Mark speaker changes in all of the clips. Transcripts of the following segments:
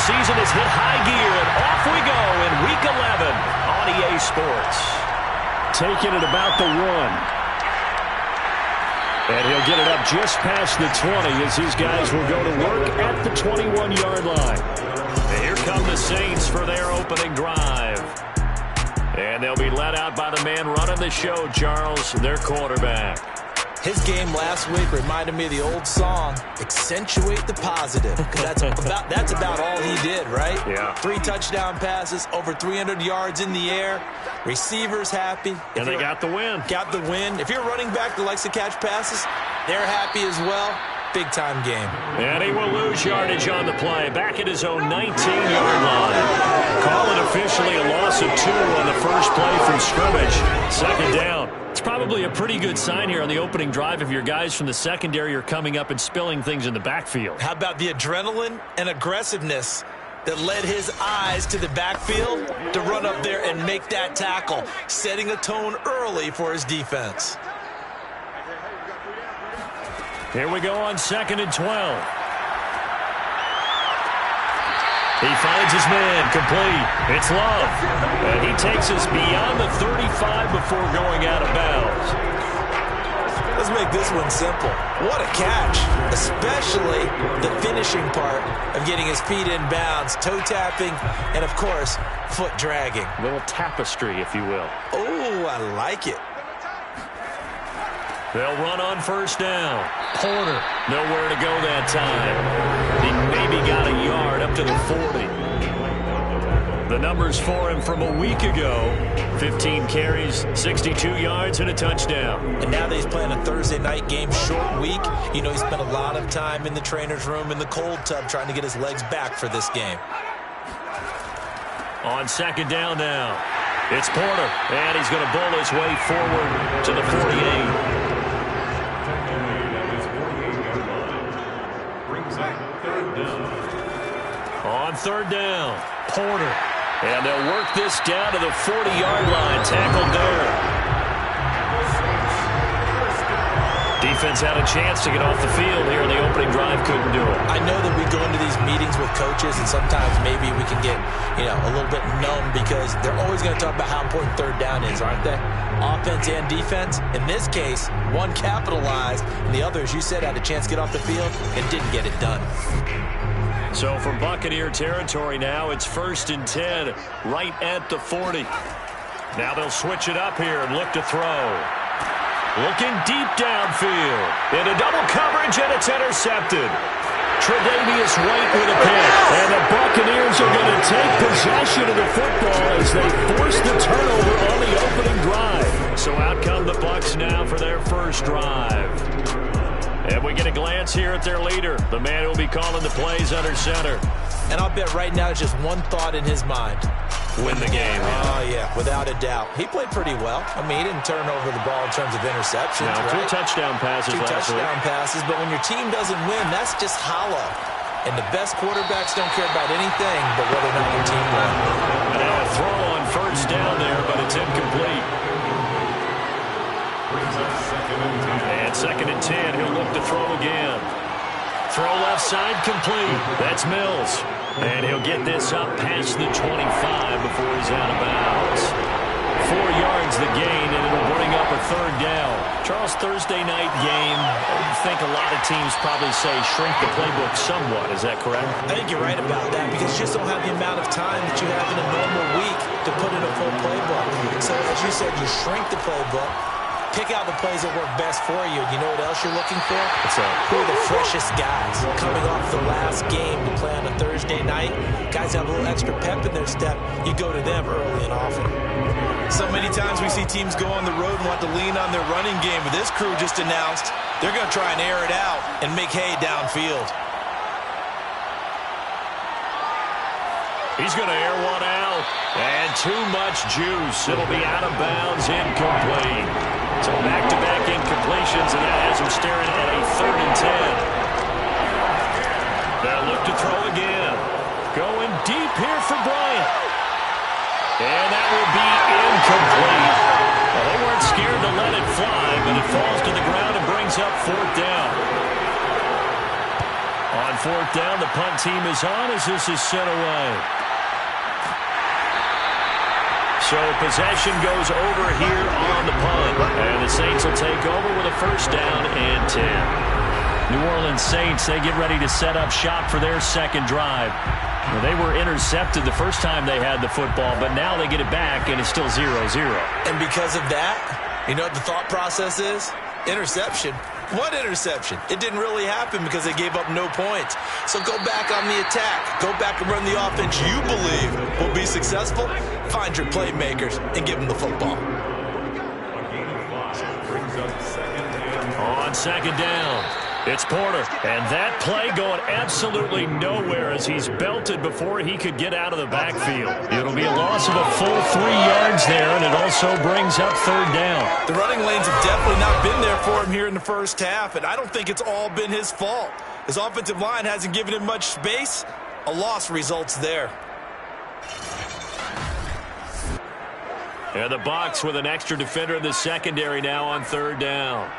Speaker 1: season has hit high gear, and off we go in Week 11 on EA Sports.
Speaker 2: Taking it about the 1. And he'll get it up just past the 20 as these guys will go to work at the 21-yard line.
Speaker 1: And here come the Saints for their opening drive. And they'll be led out by the man running the show, Charles, their quarterback.
Speaker 3: His game last week reminded me of the old song, Accentuate the Positive. That's about all he did, right?
Speaker 1: Yeah.
Speaker 3: 3 touchdown passes, over 300 yards in the air. Receivers happy.
Speaker 1: And they got the win.
Speaker 3: Got the win. If you're a running back that likes to catch passes, they're happy as well. Big-time game.
Speaker 1: And he will lose yardage on the play. Back at his own 19-yard line. Call it officially a loss of 2 on the first play from scrimmage. Second down.
Speaker 4: It's probably a pretty good sign here on the opening drive if your guys from the secondary are coming up and spilling things in the backfield.
Speaker 3: How about the adrenaline and aggressiveness that led his eyes to the backfield to run up there and make that tackle, setting a tone early for his defense.
Speaker 4: Here we go on 2nd and 12. He finds his man, complete. It's Love. And he takes us beyond the 35 before going out of bounds.
Speaker 3: Let's make this one simple. What a catch, especially the finishing part of getting his feet in bounds, toe tapping, and, of course, foot dragging.
Speaker 4: A little tapestry, if you will.
Speaker 3: Oh, I like it.
Speaker 4: They'll run on first down. Porter, nowhere to go that time. He maybe got a yard up to the 40. The numbers for him from a week ago: 15 carries, 62 yards, and a touchdown.
Speaker 3: And now that he's playing a Thursday night game, short week, you know he spent a lot of time in the trainer's room in the cold tub trying to get his legs back for this game.
Speaker 4: On 2nd down now, it's Porter, and he's going to bull his way forward to the 48. On 3rd down, Porter. And they'll work this down to the 40-yard line. Tackled there. Defense had a chance to get off the field here in the opening drive. Couldn't do it.
Speaker 3: I know that we go into these meetings with coaches, and sometimes maybe we can get, a little bit numb because they're always going to talk about how important 3rd down is, aren't they? Offense and defense. In this case, one capitalized, and the other, as you said, had a chance to get off the field and didn't get it done.
Speaker 4: So from Buccaneer territory now, it's 1st and 10, right at the 40. Now they'll switch it up here and look to throw. Looking deep downfield. Into double coverage, and it's intercepted. Tre'Davious White with a pick.
Speaker 2: And the Buccaneers are going to take possession of the football as they force the turnover on the opening drive.
Speaker 4: So out come the Bucs now for their first drive. And we get a glance here at their leader, the man who will be calling the plays under center.
Speaker 3: And I'll bet right now just one thought in his mind.
Speaker 4: Win the game.
Speaker 3: Oh, yeah, without a doubt. He played pretty well. I mean, he didn't turn over the ball in terms of interceptions,
Speaker 4: now,
Speaker 3: right?
Speaker 4: 2 touchdown passes last week.
Speaker 3: 2 touchdown passes, but when your team doesn't win, that's just hollow. And the best quarterbacks don't care about anything but whether or not your team won.
Speaker 4: And now a throw on first down there, but it's incomplete. And 2nd and 10, he'll look to throw again. Throw left side complete. That's Mills. And he'll get this up past the 25 before he's out of bounds. 4 yards the gain, and it'll bring up a 3rd down.
Speaker 1: Charles, Thursday night game, I think a lot of teams probably say shrink the playbook somewhat. Is that correct?
Speaker 3: I think you're right about that because you just don't have the amount of time that you have in a normal week to put in a full playbook. So, as you said, you shrink the playbook. Pick out the plays that work best for you. You know what else you're looking for? Who are the freshest guys coming off the last game to play on a Thursday night? Guys have a little extra pep in their step. You go to them early and often. So many times we see teams go on the road and want to lean on their running game, but this crew just announced they're going to try and air it out and make hay downfield.
Speaker 4: He's going to air one out, and too much juice. It'll be out of bounds, incomplete. So back-to-back incompletions, and that has him staring at a 3rd and 10. They'll look to throw again. Going deep here for Bryant. And that will be incomplete. Well, they weren't scared to let it fly, but it falls to the ground and brings up 4th down. On fourth down. The punt team is on as this is sent away. So possession goes over here on the punt. And the Saints will take over with a first down and 10. New Orleans Saints, they get ready to set up shop for their second drive. Well, they were intercepted the first time they had the football, but now they get it back, and it's still 0-0.
Speaker 3: And because of that, you know what the thought process is? Interception. What interception? It didn't really happen because they gave up no points. So go back on the attack. Go back and run the offense you believe will be successful. Find your playmakers and give them the football.
Speaker 4: On second down, it's Porter. And that play going absolutely nowhere as he's belted before he could get out of the backfield. It'll be a loss of a full 3 yards there, and it also brings up third down.
Speaker 3: The running lanes have definitely not been there for him here in the first half, and I don't think it's all been his fault. His offensive line hasn't given him much space. A loss results there.
Speaker 4: And the Bucs with an extra defender in the secondary now on third down.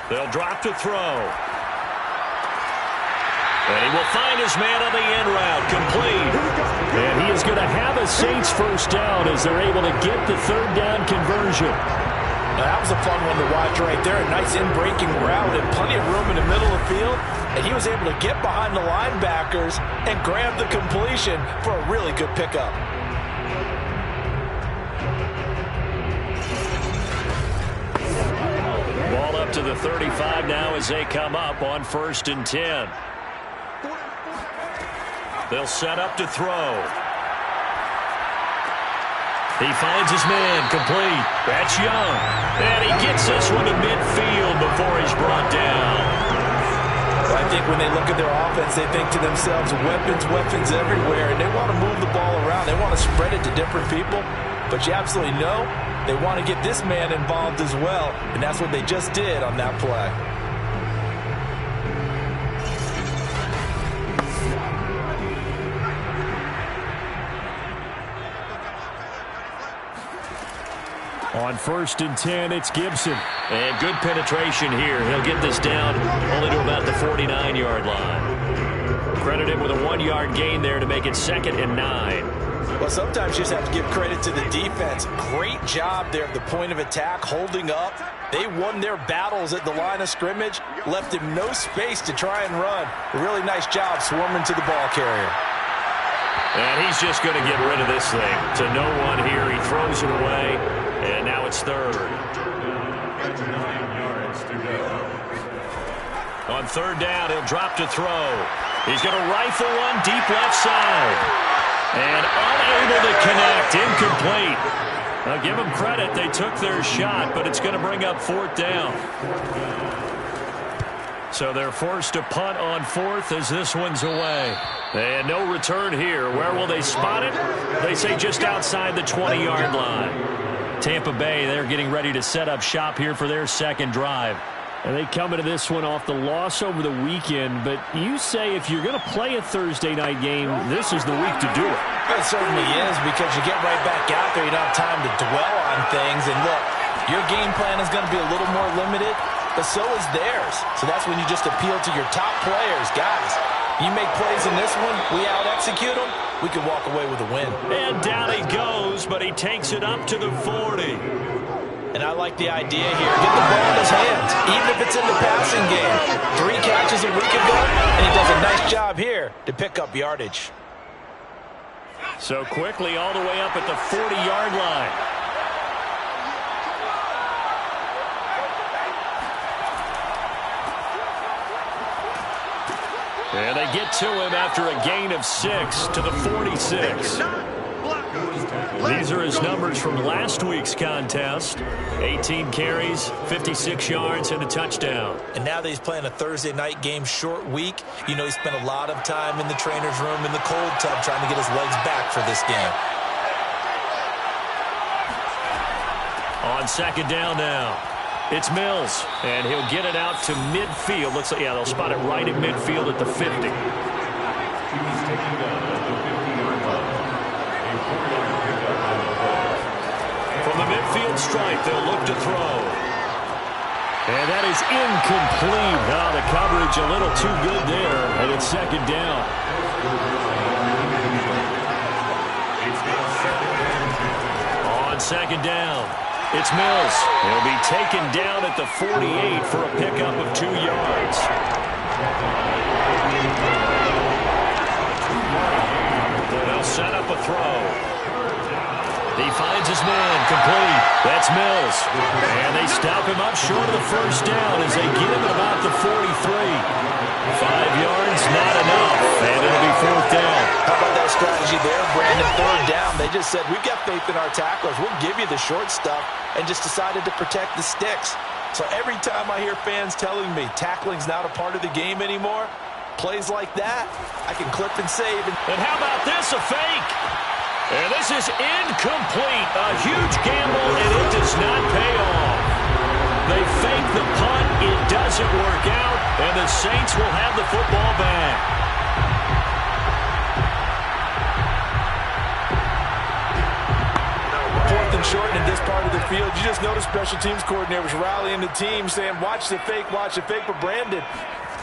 Speaker 4: They'll drop to throw. And he will find his man on the end route, complete. And he is going to have a Saints first down as they're able to get the third down conversion.
Speaker 3: Now, that was a fun one to watch right there. A nice in-breaking route and plenty of room in the middle of the field. And he was able to get behind the linebackers and grab the completion for a really good pickup.
Speaker 4: Ball up to the 35 now as they come up on 1st and 10. They'll set up to throw. He finds his man, complete. That's Young. And he gets this one to midfield before he's brought down.
Speaker 3: Well, I think when they look at their offense, they think to themselves, weapons everywhere, and they want to move the ball around. They want to spread it to different people. But you absolutely know they want to get this man involved as well, and that's what they just did on that play.
Speaker 4: On 1st and 10, it's Gibson. And good penetration here. He'll get this down only to about the 49-yard line. Credit him with a 1-yard gain there to make it 2nd and 9.
Speaker 3: Well, sometimes you just have to give credit to the defense. Great job there at the point of attack, holding up. They won their battles at the line of scrimmage, left him no space to try and run. A really nice job swarming to the ball carrier.
Speaker 4: And he's just going to get rid of this thing to no one here. He throws it away, and now it's 3rd. On 3rd down, he'll drop to throw. He's going to rifle one deep left side. And unable to connect, incomplete. Now give them credit, they took their shot, but it's going to bring up 4th down. So they're forced to punt on 4th as this one's away. And no return here. Where will they spot it? They say just outside the 20-yard line. Tampa Bay, they're getting ready to set up shop here for their second drive. And they come into this one off the loss over the weekend. But you say if you're going to play a Thursday night game, this is the week to do it.
Speaker 3: It certainly is, because you get right back out there. You don't have time to dwell on things. And look, your game plan is going to be a little more limited, but so is theirs. So that's when you just appeal to your top players. Guys, you make plays in this one, we out-execute them, we can walk away with a win.
Speaker 4: And down he goes, but he takes it up to the 40.
Speaker 3: And I like the idea here. Get the ball in his hands, even if it's in the passing game. 3 catches a week ago, and he does a nice job here to pick up yardage.
Speaker 4: So quickly all the way up at the 40-yard line. And they get to him after a gain of 6 to the 46. These are his numbers from last week's contest. 18 carries, 56 yards, and a touchdown.
Speaker 3: And now that he's playing a Thursday night game, short week, you know he spent a lot of time in the trainer's room in the cold tub trying to get his legs back for this game.
Speaker 4: On second down now, it's Mills, and he'll get it out to midfield. Looks like, yeah, they'll spot it right at midfield at the 50. From the midfield stripe, they'll look to throw.
Speaker 2: And that is incomplete. Oh, the coverage a little too good there, and it's second down.
Speaker 4: On second down, it's Mills. He'll be taken down at the 48 for a pickup of 2 yards. They'll set up a throw. He finds his man, complete. That's Mills. And they stop him up short of the first down as they get him at about the 43. 5 yards, not enough. And it'll be fourth down.
Speaker 3: How about that strategy there, Brandon? Third down. They just said, we've got faith in our tacklers. We'll give you the short stuff, and just decided to protect the sticks. So every time I hear fans telling me tackling's not a part of the game anymore, plays like that, I can clip and save.
Speaker 4: And how about this, a fake? And this is incomplete. A huge gamble, and it does not pay off. They fake the punt. It doesn't work out, and the Saints will have the football back.
Speaker 3: Fourth and short in this part of the field. You just noticed special teams coordinators rallying the team, saying, watch the fake, but Brandon,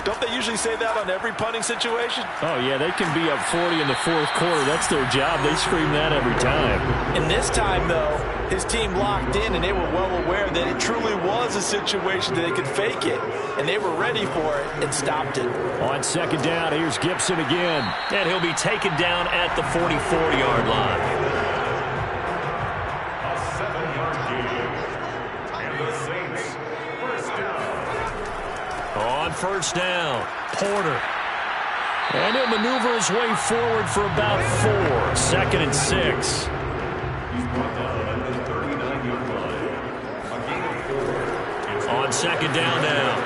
Speaker 3: don't they usually say that on every punting situation?
Speaker 2: Oh, yeah, they can be up 40 in the fourth quarter. That's their job. They scream that every time.
Speaker 3: And this time, though, his team locked in, and they were well aware that it truly was a situation that they could fake it, and they were ready for it and stopped it.
Speaker 2: On second down, here's Gibson again.
Speaker 4: And he'll be taken down at the 44-yard line. On first down, Porter. And he'll maneuver his way forward for about 4. Second and 6. On second down now,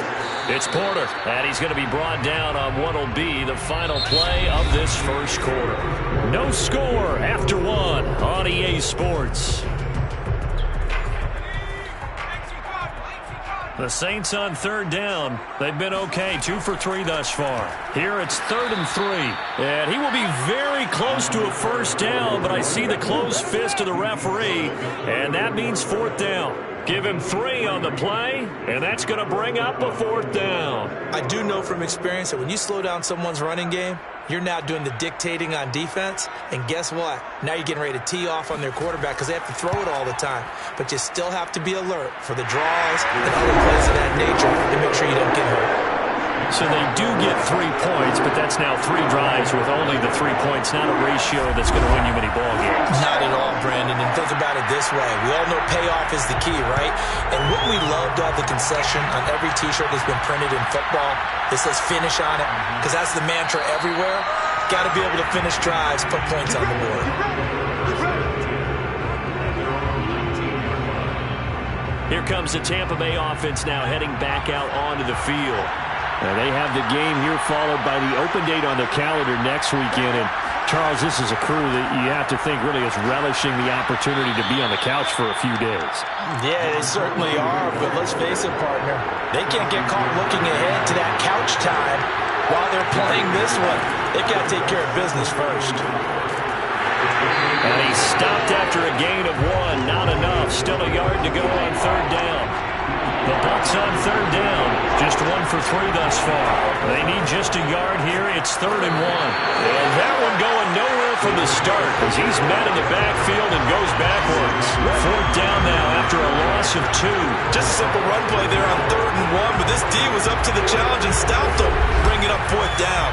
Speaker 4: it's Porter. And he's going to be brought down on what will be the final play of this first quarter. No score after 1 on EA Sports. The Saints on third down. They've been okay, 2 for 3 thus far. Here it's 3rd and 3. And he will be very close to a first down, but I see the closed fist of the referee, and that means fourth down. Give him 3 on the play, and that's going to bring up a fourth down.
Speaker 3: I do know from experience that when you slow down someone's running game, you're now doing the dictating on defense, and guess what? Now you're getting ready to tee off on their quarterback because they have to throw it all the time. But you still have to be alert for the draws and other plays of that nature to make sure you don't get hurt.
Speaker 4: So they do get 3 points, but that's now 3 drives with only the 3 points, not a ratio that's going to win you many ball games.
Speaker 3: Not at all, Brandon. And think about it this way. We all know payoff is the key, right? And wouldn't we love to have the concession on every T-shirt that's been printed in football that says finish on it? Because that's the mantra everywhere. Got to be able to finish drives, put points on the board.
Speaker 4: Here comes the Tampa Bay offense now heading back out onto the field.
Speaker 2: They have the game here followed by the open date on their calendar next weekend. And, Charles, this is a crew that you have to think really is relishing the opportunity to be on the couch for a few days.
Speaker 3: Yeah, they certainly are. But let's face it, partner, they can't get caught looking ahead to that couch time while they're playing this one. They've got to take care of business first.
Speaker 4: And he stopped after a gain of 1. Not enough. Still a yard to go on third down. The Bucs on third down. Just 1 for 3 thus far. They need just a yard here. It's 3rd and 1. And that one going nowhere from the start as he's met in the backfield and goes backwards. Fourth down now after a loss of 2.
Speaker 3: Just a simple run play there on 3rd and 1, but this D was up to the challenge and stopped him, bringing up fourth down.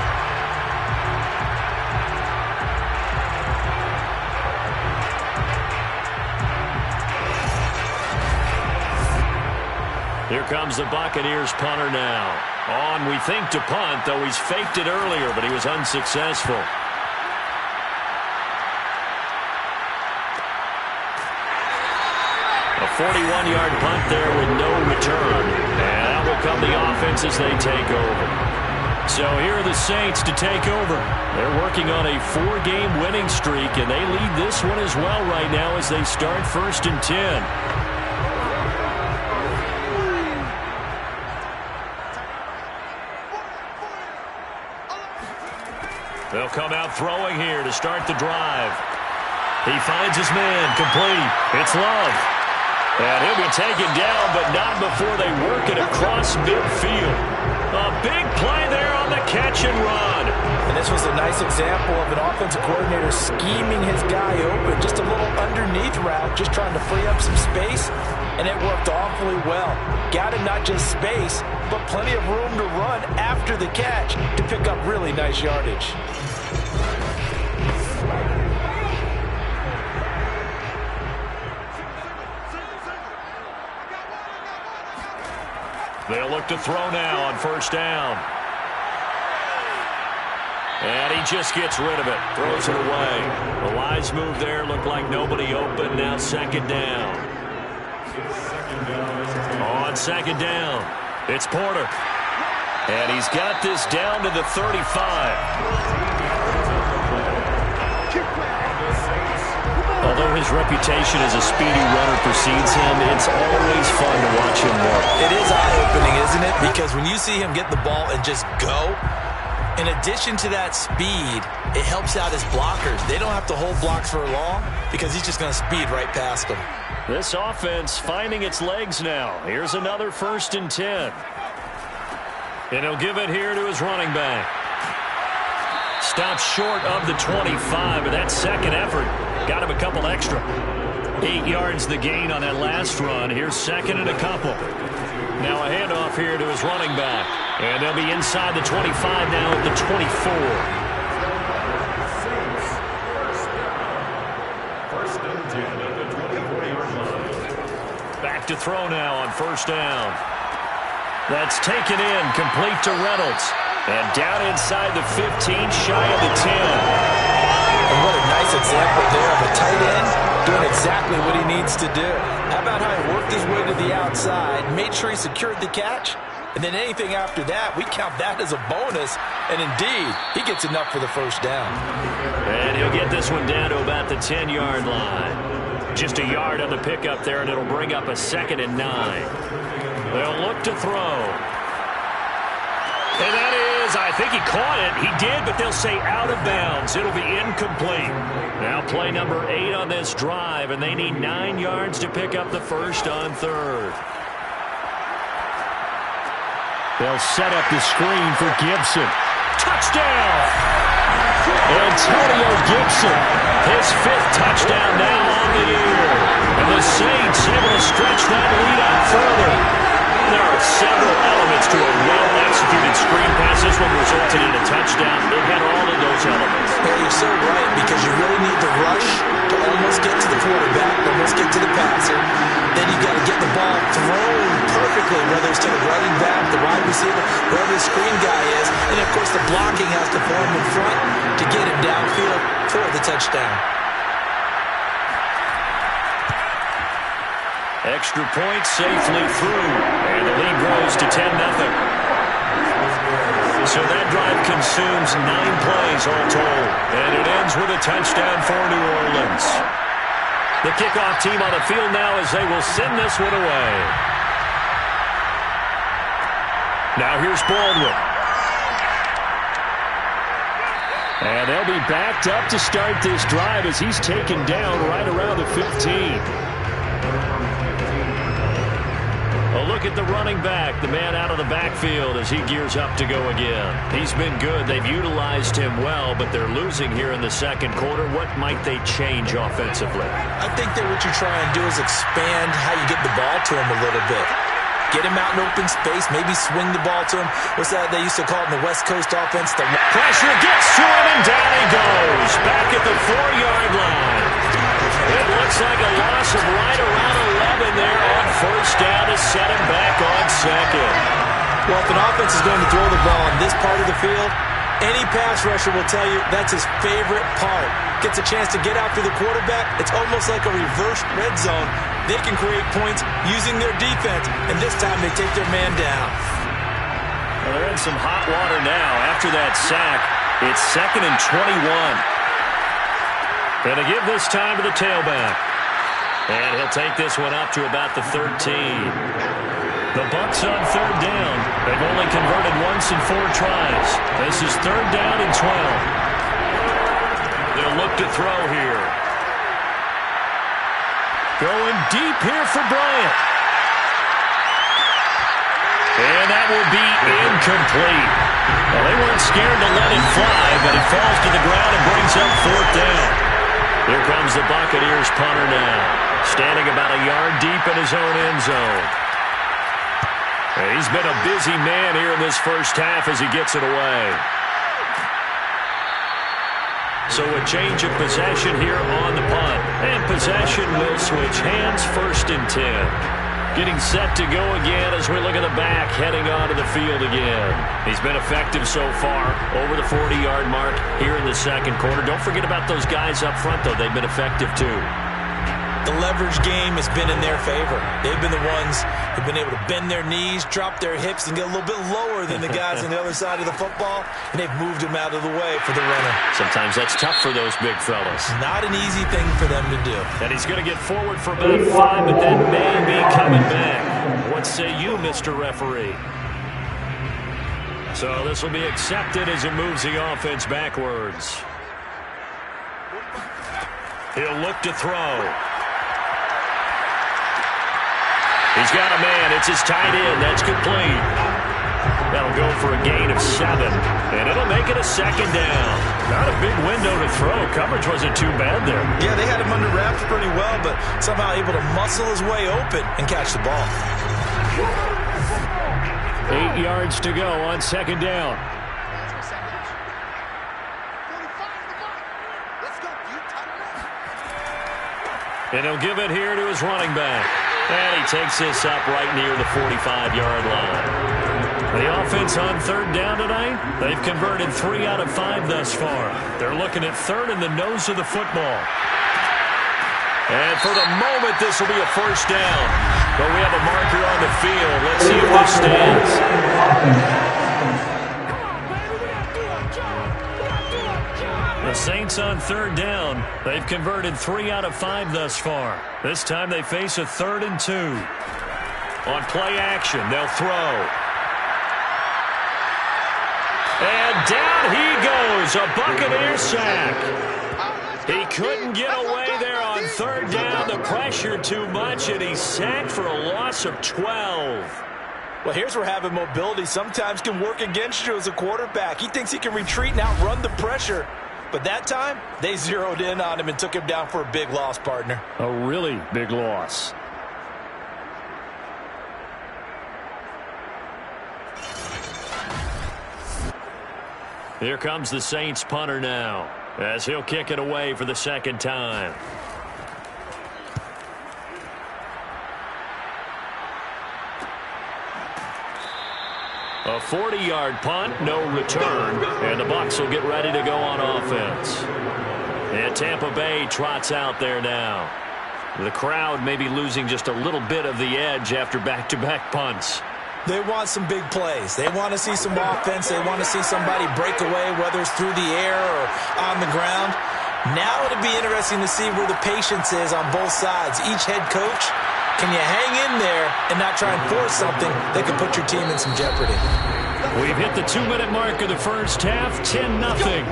Speaker 4: Here comes the Buccaneers punter now. On, we think, to punt, though he's faked it earlier, but he was unsuccessful. A 41-yard punt there with no return. And out will come the offense as they take over. So here are the Saints to take over. They're working on a 4-game winning streak, and they lead this one as well right now as they start 1st and 10. They'll come out throwing here to start the drive. He finds his man, complete. It's Love. And he'll be taken down, but not before they work it across midfield. A big play there on the catch and run.
Speaker 3: And this was a nice example of an offensive coordinator scheming his guy open. Just a little underneath route, just trying to free up some space. And it worked awfully well. Got him not just space, but plenty of room to run after the catch to pick up really nice yardage.
Speaker 4: They'll look to throw now on first down. And he just gets rid of it. Throws it away. A wise move there. Looked like nobody open. Now second down. On second down, it's Porter. And he's got this down to the 35. Although his reputation as a speedy runner precedes him, it's always fun to watch him work.
Speaker 3: It is eye-opening, isn't it? Because when you see him get the ball and just go, in addition to that speed, it helps out his blockers. They don't have to hold blocks for long because he's just going to speed right past them.
Speaker 4: This offense finding its legs now. Here's another 1st and 10. And he'll give it here to his running back. Stops short of the 25, but that second effort got him a couple extra. 8 yards the gain on that last run. Here's second and a couple. Now a handoff here to his running back. And they'll be inside the 25 now at the 24. Back to throw now on first down. That's taken in, complete to Reynolds. And down inside the 15, shy of the 10.
Speaker 3: And what a nice example there of a tight end doing exactly what he needs to do. How about how he worked his way to the outside, made sure he secured the catch, and then anything after that, we count that as a bonus. And indeed, he gets enough for the first down.
Speaker 4: And he'll get this one down to about the 10-yard line. Just a yard on the pickup there, and it'll bring up a 2nd and 9. They'll look to throw. And that is, I think he caught it. He did, but they'll say out of bounds. It'll be incomplete. Now play number 8 on this drive, and they need 9 yards to pick up the first on 3rd.
Speaker 2: They'll set up the screen for Gibson.
Speaker 4: Touchdown! Antonio Gibson, his 5th touchdown now on the year. And the Saints able to stretch that lead out further. There are several elements to a well-executed screen pass. This one resulted in a touchdown. It had all of those elements.
Speaker 3: Well, you're so right, because you really need the rush to almost get to the quarterback, almost get to the passer. Then you've got to get the ball thrown perfectly, whether it's to the running back, the wide receiver, wherever the screen guy is. And, of course, the blocking has to form in front to get him downfield for the touchdown.
Speaker 4: Extra point safely through, and the lead grows to 10-0. So that drive consumes 9 plays all told, and it ends with a touchdown for New Orleans. The kickoff team on the field now as they will send this one away. Now here's Baldwin. And they'll be backed up to start this drive as he's taken down right around the 15. A look at the running back, the man out of the backfield as he gears up to go again. He's been good. They've utilized him well, but they're losing here in the second quarter. What might they change offensively?
Speaker 3: I think that what you try and do is expand how you get the ball to him a little bit. Get him out in open space, maybe swing the ball to him. What's that they used to call it in the West Coast offense? The
Speaker 4: pressure gets to him, and down he goes. Back at the 4-yard line. It looks like a loss of right around 11 there on first down to set him back on second.
Speaker 3: Well, if an offense is going to throw the ball on this part of the field, any pass rusher will tell you that's his favorite part. Gets a chance to get after the quarterback. It's almost like a reverse red zone. They can create points using their defense, and this time they take their man down.
Speaker 4: Well, they're in some hot water now. After that sack, it's 2nd and 21. Going to give this time to the tailback. And he'll take this one up to about the 13. The Bucs on 3rd down. They've only converted once in 4 tries. This is 3rd down and 12. They'll look to throw here. Going deep here for Bryant. And that will be incomplete. Well, they weren't scared to let it fly, but it falls to the ground and brings up 4th down. Here comes the Buccaneers punter now, standing about a yard deep in his own end zone. And he's been a busy man here in this first half as he gets it away. So a change of possession here on the punt. And possession will switch hands, 1st and 10. Getting set to go again as we look at the back, heading onto the field again. He's been effective so far, over the 40-yard mark here in the second quarter. Don't forget about those guys up front, though. They've been effective, too.
Speaker 3: The leverage game has been in their favor. They've been the ones who've been able to bend their knees, drop their hips, and get a little bit lower than the guys on the other side of the football, and they've moved them out of the way for the runner.
Speaker 4: Sometimes that's tough for those big fellas.
Speaker 3: Not an easy thing for them to do.
Speaker 4: And he's going to get forward for about 5, but that may be coming back. What say you, Mr. Referee? So this will be accepted as it moves the offense backwards. He'll look to throw. He's got a man. It's his tight end. That's complete. That'll go for a gain of 7. And it'll make it a 2nd down. Not a big window to throw. Coverage wasn't too bad there.
Speaker 3: Yeah, they had him under wraps pretty well, but somehow able to muscle his way open and catch the ball.
Speaker 2: 8 yards to go on 2nd down.
Speaker 4: And he'll give it here to his running back. And he takes this up right near the 45-yard line. The offense on 3rd down tonight, they've converted 3 out of 5 thus far. They're looking at 3rd in the nose of the football. And for the moment, this will be a 1st down. But we have a marker on the field. Let's see if this stands. The Saints on 3rd down. They've converted 3 out of 5 thus far. This time they face a 3rd and 2. On play action, they'll throw. And down he goes. A Buccaneer sack. He couldn't get away there on 3rd down. The pressure too much, and he's sacked for a loss of 12.
Speaker 3: Well, here's where having mobility sometimes can work against you as a quarterback. He thinks he can retreat and outrun the pressure. But that time, they zeroed in on him and took him down for a big loss, partner.
Speaker 2: A really big loss.
Speaker 4: Here comes the Saints punter now, as he'll kick it away for the 2nd time. A 40-yard punt, no return, and the Bucs will get ready to go on offense. And Tampa Bay trots out there now. The crowd may be losing just a little bit of the edge after back-to-back punts.
Speaker 3: They want some big plays. They want to see some offense. They want to see somebody break away, whether it's through the air or on the ground. Now it'll be interesting to see where the patience is on both sides. Each head coach, can you hang in there and not try and force something that could put your team in some jeopardy?
Speaker 2: We've hit the 2-minute mark of the first half. 10-0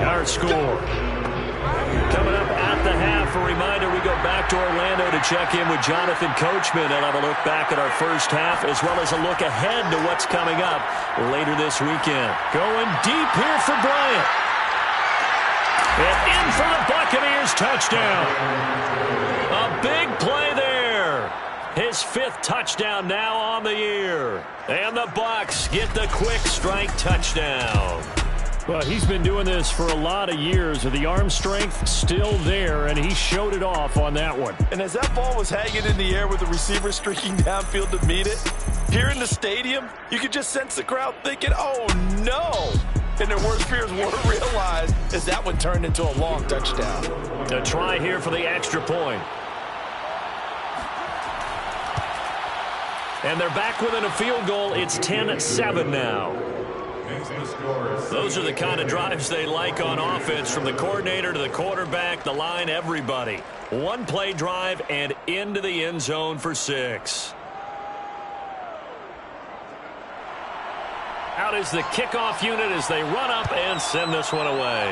Speaker 2: our score.
Speaker 4: Coming up at the half, a reminder, we go back to Orlando to check in with Jonathan Coachman and have a look back at our first half, as well as a look ahead to what's coming up later this weekend.
Speaker 2: Going deep here for Bryant.
Speaker 4: And in for the Buccaneers, touchdown. A big play there. His 5th touchdown now on the year. And the Bucs get the quick strike touchdown.
Speaker 2: Well, he's been doing this for a lot of years. The arm strength still there, and he showed it off on that one.
Speaker 3: And as that ball was hanging in the air with the receiver streaking downfield to meet it, here in the stadium, you could just sense the crowd thinking, oh, no. And their worst fears weren't realized as that one turned into a long touchdown.
Speaker 4: A try here for the extra point. And they're back within a field goal. It's 10-7 now. Those are the kind of drives they like on offense, from the coordinator to the quarterback, the line, everybody. One play drive and into the end zone for 6. Out is the kickoff unit as they run up and send this one away.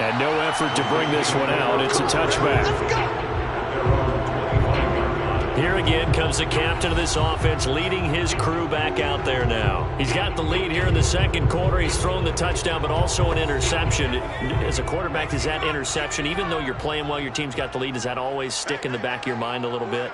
Speaker 2: And no effort to bring this one out. It's a touchback.
Speaker 1: Here again comes the captain of this offense, leading his crew back out there now. He's got the lead here in the second quarter. He's thrown the touchdown, but also an interception. As a quarterback, is that interception, even though you're playing well, your team's got the lead, does that always stick in the back of your mind a little bit?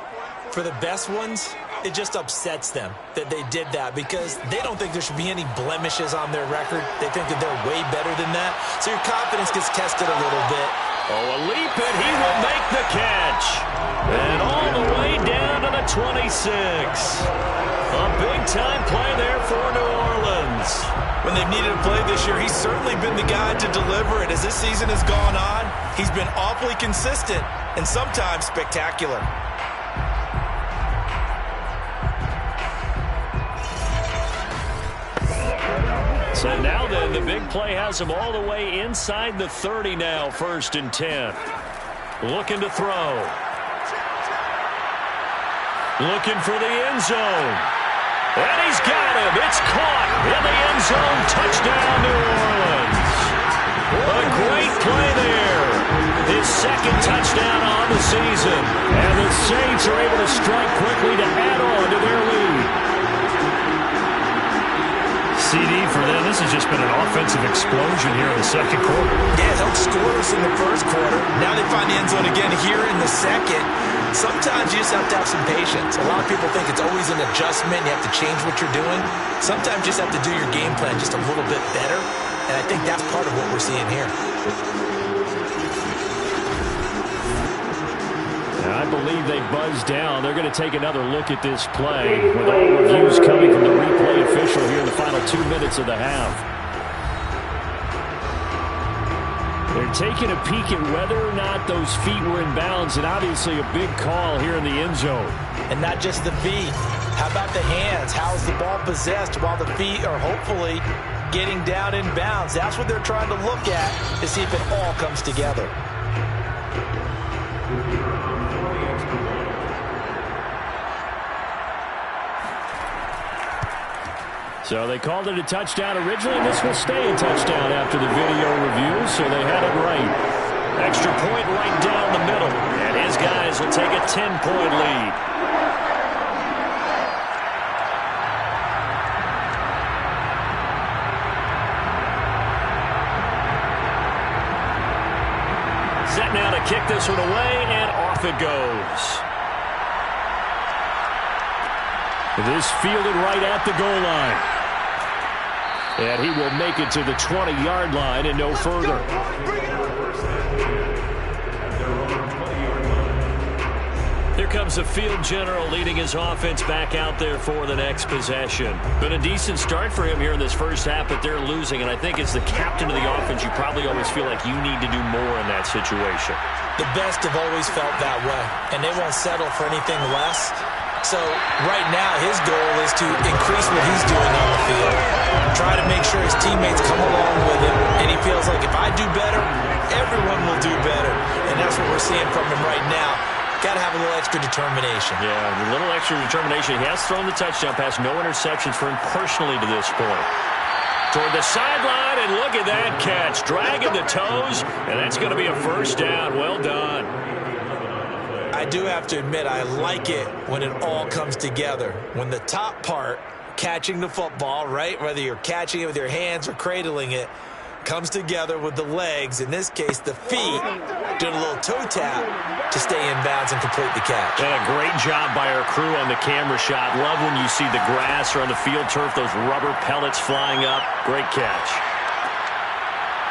Speaker 3: For the best ones, it just upsets them that they did that because they don't think there should be any blemishes on their record. They think that they're way better than that. So your confidence gets tested a little bit.
Speaker 1: Oh, a leap, and he will make the catch. And all the way down to the 26. A big-time play there for New Orleans.
Speaker 3: When they've needed a play this year, he's certainly been the guy to deliver it. As this season has gone on, he's been awfully consistent and sometimes spectacular.
Speaker 1: So now then, the big play has him all the way inside the 30 now, 1st and 10. Looking to throw. Looking for the end zone. And he's got him. It's caught in the end zone. Touchdown, New Orleans. A great play there. His second touchdown on the season.
Speaker 2: And the Saints are able to strike quickly to add on to their lead. CD for them, this has just been an offensive explosion here in the second quarter.
Speaker 3: Yeah, helped score us in the first quarter. Now they find the end zone again here in the second. Sometimes you just have to have some patience. A lot of people think it's always an adjustment. You have to change what you're doing. Sometimes you just have to do your game plan just a little bit better. And I think that's part of what we're seeing here.
Speaker 2: I believe they buzzed down. They're going to take another look at this play with all reviews coming from the replay official here in the final 2 minutes of the half. They're taking a peek at whether or not those feet were in bounds, and obviously a big call here in the end zone.
Speaker 3: And not just the feet. How about the hands? How is the ball possessed while the feet are hopefully getting down in bounds? That's what they're trying to look at to see if it all comes together.
Speaker 2: So they called it a touchdown originally, and this will stay a touchdown after the video review, so they had it right.
Speaker 1: Extra point right down the middle, and his guys will take a 10-point lead. Set now to kick this one away, and off it goes.
Speaker 2: This fielded right at the goal line. And he will make it to the 20-yard line and no further.
Speaker 1: Here comes the field general leading his offense back out there for the next possession. Been a decent start for him here in this first half, but they're losing. And I think as the captain of the offense, you probably always feel like you need to do more in that situation.
Speaker 3: The best have always felt that way, and they won't settle for anything less. So right now his goal is to increase what he's doing on the field, try to make sure his teammates come along with him, and he feels like if I do better, everyone will do better. And that's what we're seeing from him right now. Got to have a little extra determination.
Speaker 1: Yeah, a little extra determination. He has thrown the touchdown pass, no interceptions for him personally to this point. Toward the sideline, and look at that catch. Dragging the toes, and that's going to be a first down. Well done.
Speaker 3: I do have to admit, I like it when it all comes together. When the top part, catching the football, right, whether you're catching it with your hands or cradling it, comes together with the legs, in this case the feet, doing a little toe tap to stay in bounds and complete the catch.
Speaker 1: And a great job by our crew on the camera shot. Love when you see the grass or on the field turf, those rubber pellets flying up. Great catch.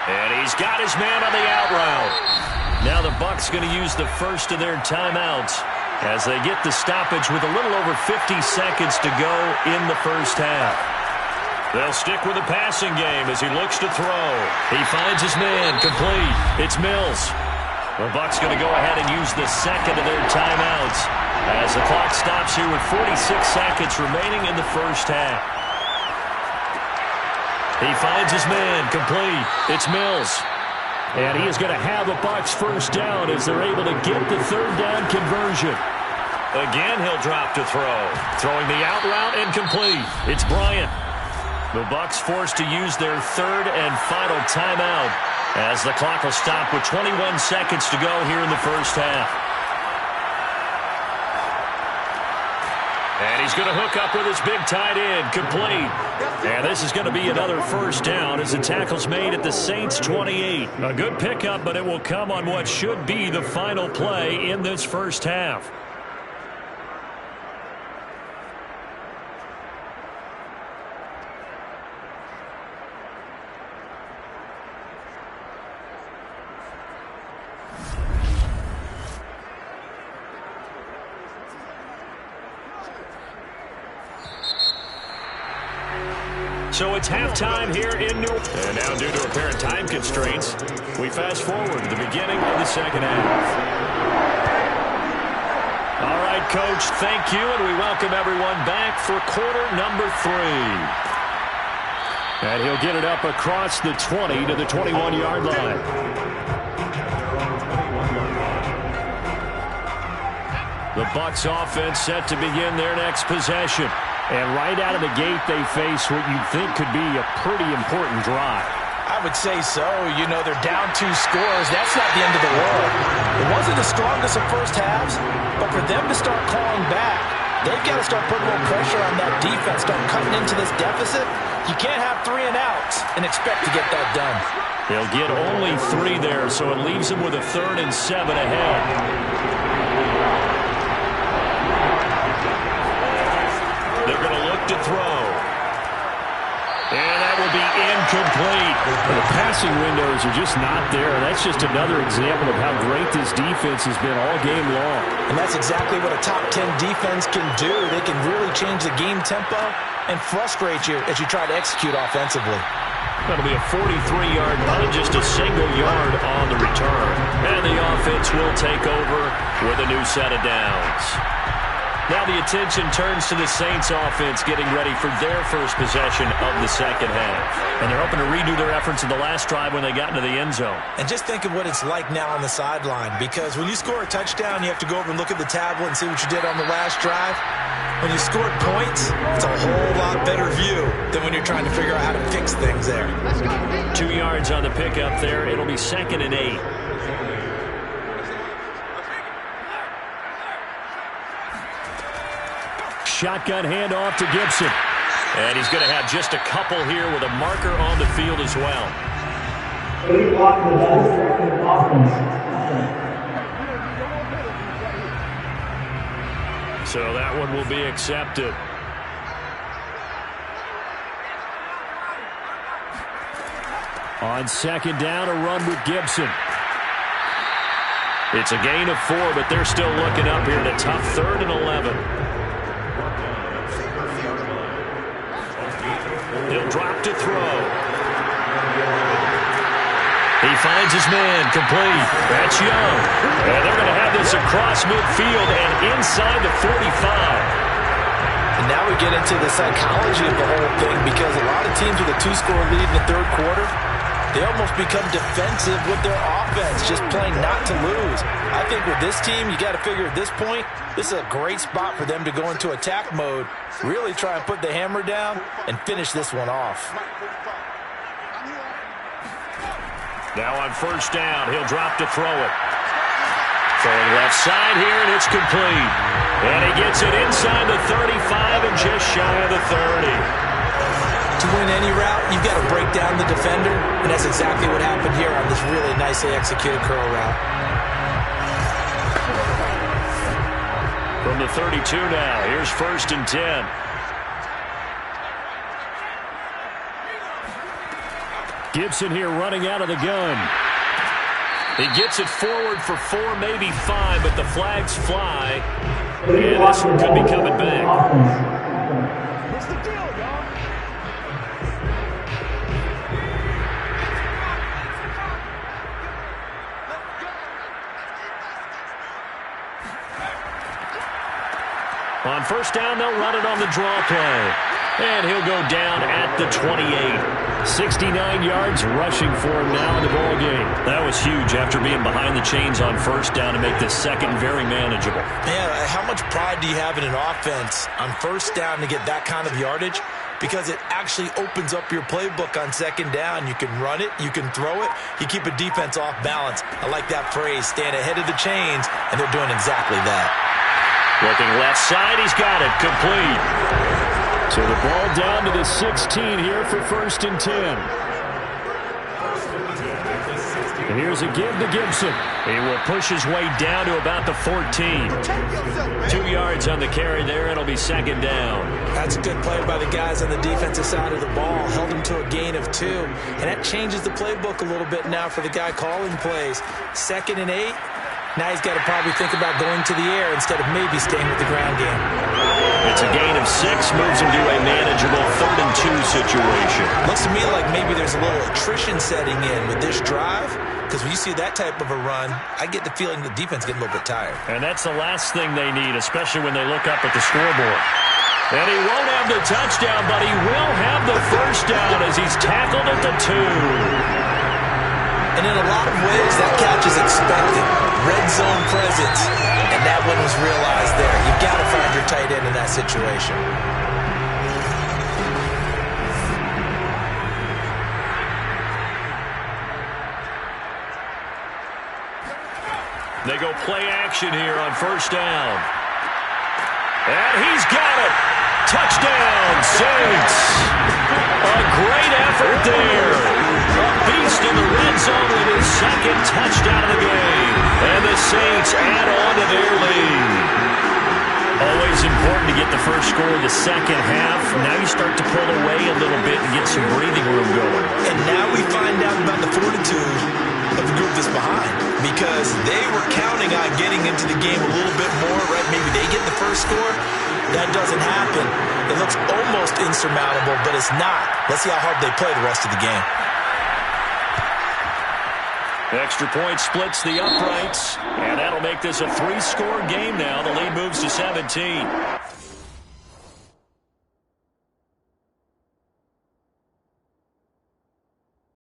Speaker 1: And he's got his man on the out route. Now the Bucs going to use the first of their timeouts as they get the stoppage with a little over 50 seconds to go in the first half. They'll stick with the passing game as he looks to throw. He finds his man, complete. It's Mills. The Bucs going to go ahead and use the second of their timeouts as the clock stops here with 46 seconds remaining in the first half. He finds his man, complete. It's Mills.
Speaker 2: And he is going to have a Bucs first down as they're able to get the third down conversion.
Speaker 1: Again, he'll drop to throw. Throwing the out route and complete. It's Bryant. The Bucs forced to use their third and final timeout
Speaker 4: As the clock will stop with 21 seconds to go here in the first half. And he's going to hook up with his big tight end, complete. And this is going to be another first down as the tackle's made at the Saints' 28. A good pickup, but it will come on what should be the final play in this first half. So it's halftime here in New Orleans. And now due to apparent time constraints, we fast forward to the beginning of the second half. All right, Coach, thank you, and we welcome everyone back for quarter number 3.
Speaker 2: And he'll get it up across the 20 to the 21-yard line.
Speaker 4: The Bucs offense set to begin their next possession.
Speaker 2: And right out of the gate, they face what you'd think could be a pretty important drive.
Speaker 3: I would say so. You know, they're down 2 scores. That's not the end of the world. It wasn't the strongest of first halves, but for them to start clawing back, they've got to start putting more pressure on that defense, start cutting into this deficit. You can't have 3 and outs and expect to get that done.
Speaker 4: They'll get only 3 there, so it leaves them with a 3rd and 7 ahead. They're going to look to throw. And that will be incomplete.
Speaker 2: The passing windows are just not there. That's just another example of how great this defense has been all game long.
Speaker 3: And that's exactly what a top 10 defense can do. They can really change the game tempo and frustrate you as you try to execute offensively.
Speaker 4: That'll be a 43-yard punt, just a single yard on the return. And the offense will take over with a new set of downs. Now the attention turns to the Saints offense getting ready for their first possession of the second half. And they're hoping to redo their efforts in the last drive when they got into the end zone.
Speaker 3: And just think of what it's like now on the sideline, because when you score a touchdown, you have to go over and look at the tablet and see what you did on the last drive. When you scored points, it's a whole lot better view than when you're trying to figure out how to fix things there.
Speaker 4: 2 yards on the pickup there. It'll be 2nd and 8.
Speaker 2: Shotgun handoff to Gibson.
Speaker 4: And he's going to have just a couple here with a marker on the field as well. So that one will be accepted.
Speaker 2: On 2nd down, a run with Gibson.
Speaker 4: It's a gain of 4, but they're still looking up here at a tough 3rd and 11. He'll drop to throw. He finds his man, complete. That's Young. And they're going to have this across midfield and inside the 45.
Speaker 3: And now we get into the psychology of the whole thing, because a lot of teams with a 2-score lead in the 3rd quarter, they almost become defensive with their offense, just playing not to lose. I think with this team, you got to figure at this point, this is a great spot for them to go into attack mode, really try and put the hammer down and finish this one off.
Speaker 4: Now on 1st down, he'll drop to throw it. Throwing left side here, and it's complete. And he gets it inside the 35 and just shy of the 30.
Speaker 3: To win any route, you've got to break down the defender, and that's exactly what happened here on this really nicely executed curl route.
Speaker 4: From the 32 now, here's 1st and 10.
Speaker 2: Gibson here running out of the gun.
Speaker 4: He gets it forward for 4, maybe 5, but the flags fly. And this one could be coming back. On 1st down, they'll run it on the draw play. And he'll go down at the 28.
Speaker 2: 69 yards rushing for him now in the ball game.
Speaker 4: That was huge after being behind the chains on 1st down to make this second very manageable.
Speaker 3: Yeah, how much pride do you have in an offense on 1st down to get that kind of yardage? because it actually opens up your playbook on second down. You can run it, you can throw it, you keep a defense off balance. I like that phrase, stand ahead of the chains, and they're doing exactly that.
Speaker 4: Looking left side, he's got it, complete.
Speaker 2: So the ball down to the 16 here for 1st and 10. And here's a give to Gibson.
Speaker 4: He will push his way down to about the 14. 2 yards on the carry there. It'll be second down.
Speaker 3: That's a good play by the guys on the defensive side of the ball. Held him to a gain of 2. And that changes the playbook a little bit now for the guy calling plays. 2nd and 8. Now he's got to probably think about going to the air instead of maybe staying with the ground game.
Speaker 4: It's a gain of 6. Moves him to a manageable 3rd and 2 situation.
Speaker 3: Looks to me like maybe there's a little attrition setting in with this drive. Because when you see that type of a run, I get the feeling the defense getting a little bit tired.
Speaker 4: And that's the last thing they need, especially when they look up at the scoreboard. And he won't have the touchdown, but he will have the first down as he's tackled at the 2.
Speaker 3: And in a lot of ways, that catch is expected. Red zone presence. And that one was realized there. You've got to find your tight end in that situation.
Speaker 4: They go play action here on 1st down. And he's got it. Touchdown, Saints. A great effort there. A beast in the red zone with his 2nd touchdown of the game. And the Saints add on to their lead. Always important to get the first score in the second half. Now you start to pull away a little bit and get some breathing room going.
Speaker 3: And now we find out about the fortitude of the group that's behind, because they were counting on getting into the game a little bit more, right? Maybe they get the first score. That doesn't happen. It looks almost insurmountable, but it's not. Let's see how hard they play the rest of the game.
Speaker 4: Extra point splits the uprights, and that'll make this a 3-score game now. The lead moves to 17.